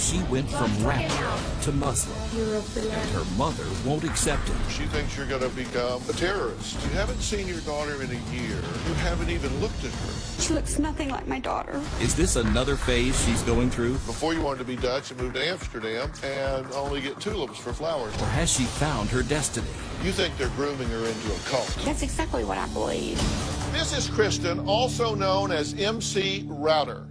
she went from rapper to Muslim, and her mother won't accept it. She thinks you're going to become a terrorist. You haven't seen your daughter in a year. You haven't even looked at her. She looks nothing like my daughter. Is this another phase she's going through? Before you wanted to be Dutch and move to Amsterdam and only get tulips for flowers. Or has she found her destiny? You think they're grooming her into a cult. That's exactly what I believe. This is Kristin, also known as MC Router.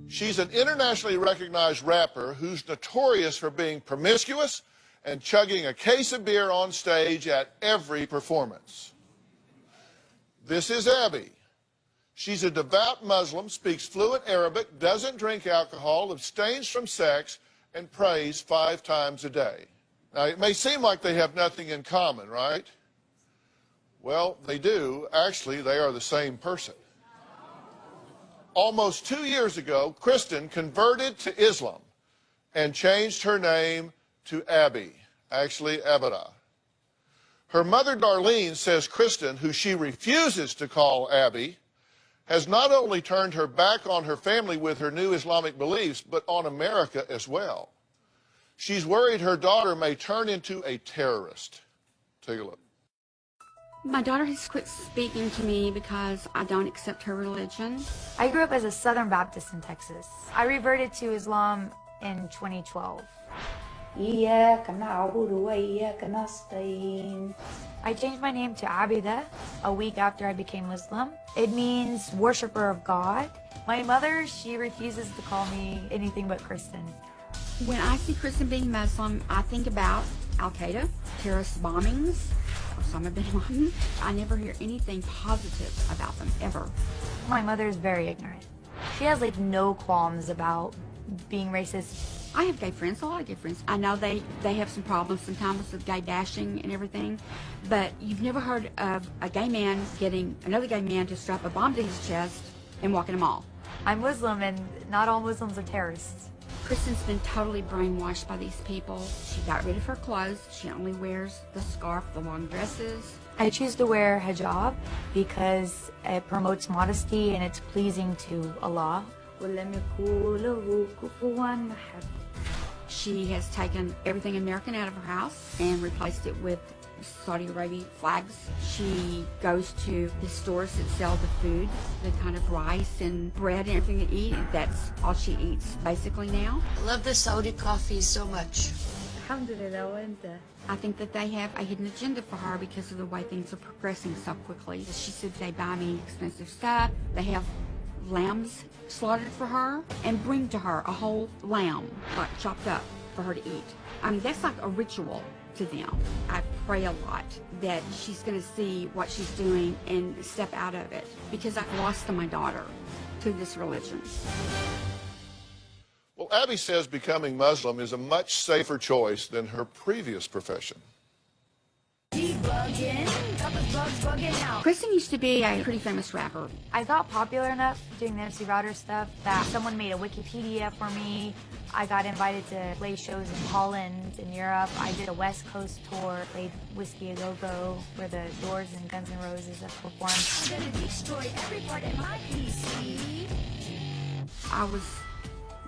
She's an internationally recognized rapper who's notorious for being promiscuous and chugging a case of beer on stage at every performance. This is Abby. She's a devout Muslim, speaks fluent Arabic, doesn't drink alcohol, abstains from sex, and prays 5 times a day. Now, it may seem like they have nothing in common, right? Well, they do. Actually, they are the same person. Almost 2 years ago, Kristin converted to Islam and changed her name to Abby, actually Abada. Her mother, Darlene, says Kristin, who she refuses to call Abby, has not only turned her back on her family with her new Islamic beliefs, but on America as well. She's worried her daughter may turn into a terrorist. Take a look. My daughter has quit speaking to me because I don't accept her religion. I grew up as a Southern Baptist in Texas. I reverted to Islam in 2012. I changed my name to Abida a week after I became Muslim. It means worshiper of God. My mother, she refuses to call me anything but Kristin. When I see Kristin being Muslim, I think about Al-Qaeda, terrorist bombings, Osama bin Laden. I never hear anything positive about them, ever. My mother is very ignorant. She has like no qualms about being racist. I have gay friends, a lot of gay friends. I know they have some problems sometimes with gay bashing and everything, but you've never heard of a gay man getting another gay man to strap a bomb to his chest and walk in a mall. I'm Muslim and not all Muslims are terrorists. Kristin's been totally brainwashed by these people. She got rid of her clothes. She only wears the scarf, the long dresses. I choose to wear hijab because it promotes modesty and it's pleasing to Allah. She has taken everything American out of her house and replaced it with Saudi Arabia flags. She goes to the stores that sell the food, the kind of rice and bread and everything to eat. That's all she eats basically now. I love the Saudi coffee so much. I think that they have a hidden agenda for her because of the way things are progressing so quickly. She said they buy me expensive stuff. They have lambs slaughtered for her and bring to her a whole lamb, like chopped up, for her to eat. I mean, that's like a ritual to them. I pray a lot that she's going to see what she's doing and step out of it, because I've lost my daughter to this religion. Well, Abby says becoming Muslim is a much safer choice than her previous profession. Kristin used to be a pretty famous rapper. I got popular enough doing the MC Router stuff that someone made a Wikipedia for me. I got invited to play shows in Holland, in Europe. I did a West Coast tour, played Whiskey A Go Go, where the Doors and Guns N' Roses have performed. I'm gonna destroy every part of my PC. I was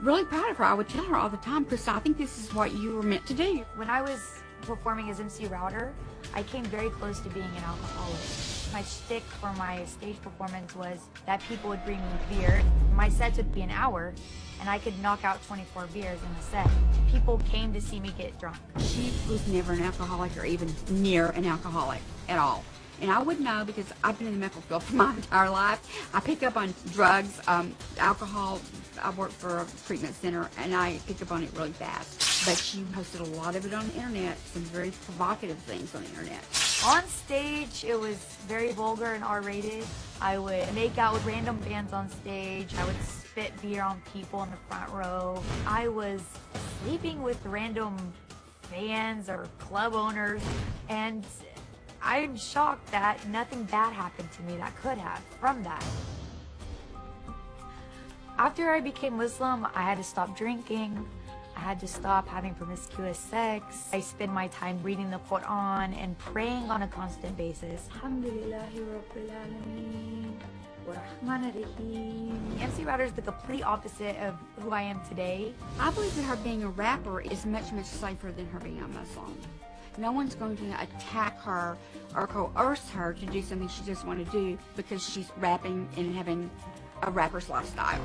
really proud of her. I would tell her all the time, Kristin, I think this is what you were meant to do. When I was performing as MC Router, I came very close to being an alcoholic. My shtick for my stage performance was that people would bring me beer. My sets would be an hour, and I could knock out 24 beers in a set. People came to see me get drunk. She was never an alcoholic or even near an alcoholic at all. And I would know because I've been in the medical field for my entire life. I pick up on drugs, alcohol. I work for a treatment center, and I pick up on it really fast. But she posted a lot of it on the internet, some very provocative things on the internet. On stage, it was very vulgar and R-rated. I would make out with random fans on stage. I would spit beer on people in the front row. I was sleeping with random fans or club owners, and I'm shocked that nothing bad happened to me that could have from that. After I became Muslim, I had to stop drinking. I had to stop having promiscuous sex. I spend my time reading the Quran and praying on a constant basis. MC Router is the complete opposite of who I am today. I believe that her being a rapper is much, much safer than her being a Muslim. No one's going to attack her or coerce her to do something she doesn't want to do because she's rapping and having a rapper's lifestyle.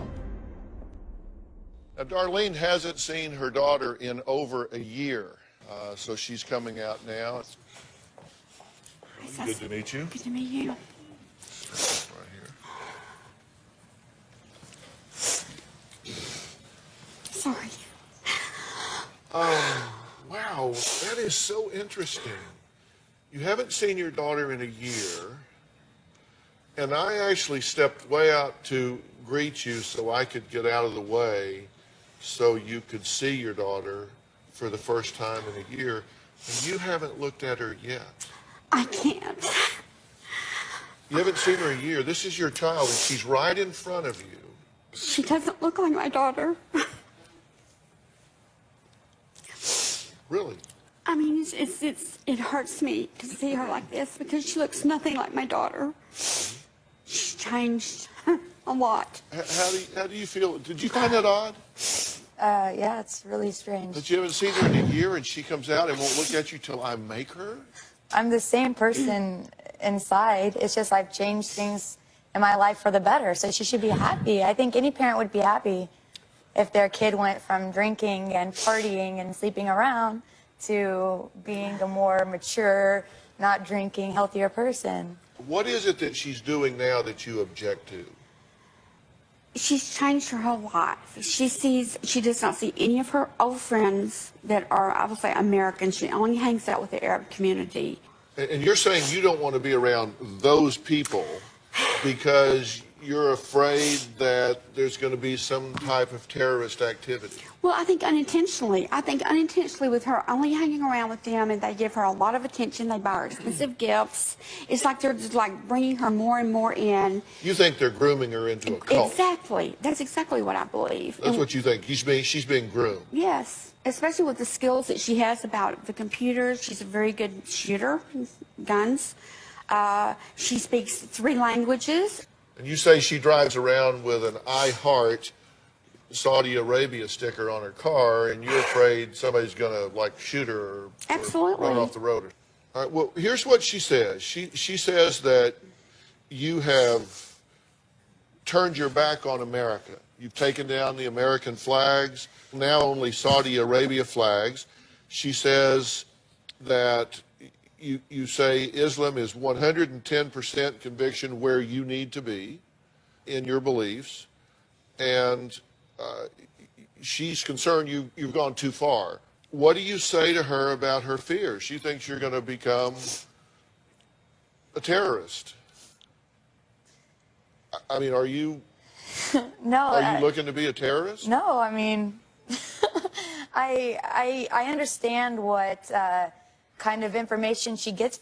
Now, Darlene hasn't seen her daughter in over a year, so she's coming out now. Good to meet you. Good to meet you. Right here. Sorry. Wow, that is so interesting. You haven't seen your daughter in a year, and I actually stepped way out to greet you so I could get out of the way so you could see your daughter for the first time in a year, and you haven't looked at her yet. I can't. You haven't seen her in a year. This is your child, and she's right in front of you. She doesn't look like my daughter. Really? I mean, it hurts me to see her like this because she looks nothing like my daughter. She's changed a lot. How do you feel? Did you find that odd? Yeah, it's really strange. That you haven't seen her in a year and she comes out and won't look at you till I make her? I'm the same person inside. It's just I've changed things in my life for the better. So she should be happy. I think any parent would be happy if their kid went from drinking and partying and sleeping around to being a more mature, not drinking, healthier person. What is it that she's doing now that you object to? She's changed her whole life. She does not see any of her old friends that are, I will say, American. She only hangs out with the Arab community. And you're saying you don't want to be around those people because you're afraid that there's going to be some type of terrorist activity. Well, I think unintentionally. With her only hanging around with them, and they give her a lot of attention. They buy her expensive gifts. It's like they're just like bringing her more and more in. You think they're grooming her into a cult? Exactly. That's exactly what I believe. That's what you think. She's being groomed. Yes, especially with the skills that she has about the computers. She's a very good shooter, guns. She speaks 3 languages. And you say she drives around with an I Heart Saudi Arabia sticker on her car, and you're afraid somebody's going to, like, shoot her or Absolutely. run off the road. All right, well, here's what she says. She says that you have turned your back on America. You've taken down the American flags, now only Saudi Arabia flags. She says that you say Islam is 110% conviction where you need to be in your beliefs, and she's concerned you've gone too far. What do you say to her about her fears? She thinks you're going to become a terrorist. I mean, are you? No. Are you looking to be a terrorist? No, I mean, I understand what kind of information she gets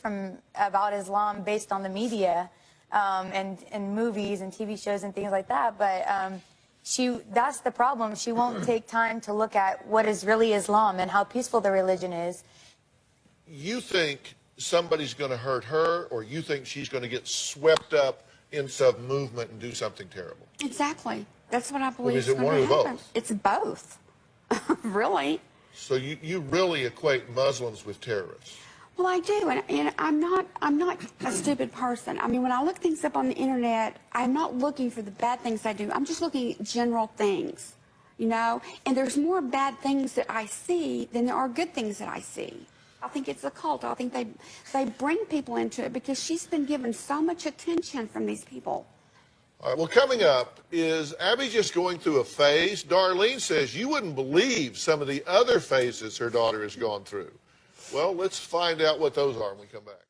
about Islam based on the media and movies and TV shows and things like that. But that's the problem. She won't take time to look at what is really Islam and how peaceful the religion is. You think somebody's going to hurt her, or you think she's going to get swept up in some movement and do something terrible? Exactly. That's what I believe. Well, is it one or both? It's both. Really. So you really equate Muslims with terrorists? Well, I do, and I'm not a stupid person. I mean, when I look things up on the internet, I'm not looking for the bad things I do. I'm just looking at general things, you know. And there's more bad things that I see than there are good things that I see. I think it's a cult. I think they bring people into it because she's been given so much attention from these people. All right, well, coming up, is Abby just going through a phase? Darlene says you wouldn't believe some of the other phases her daughter has gone through. Well, let's find out what those are when we come back.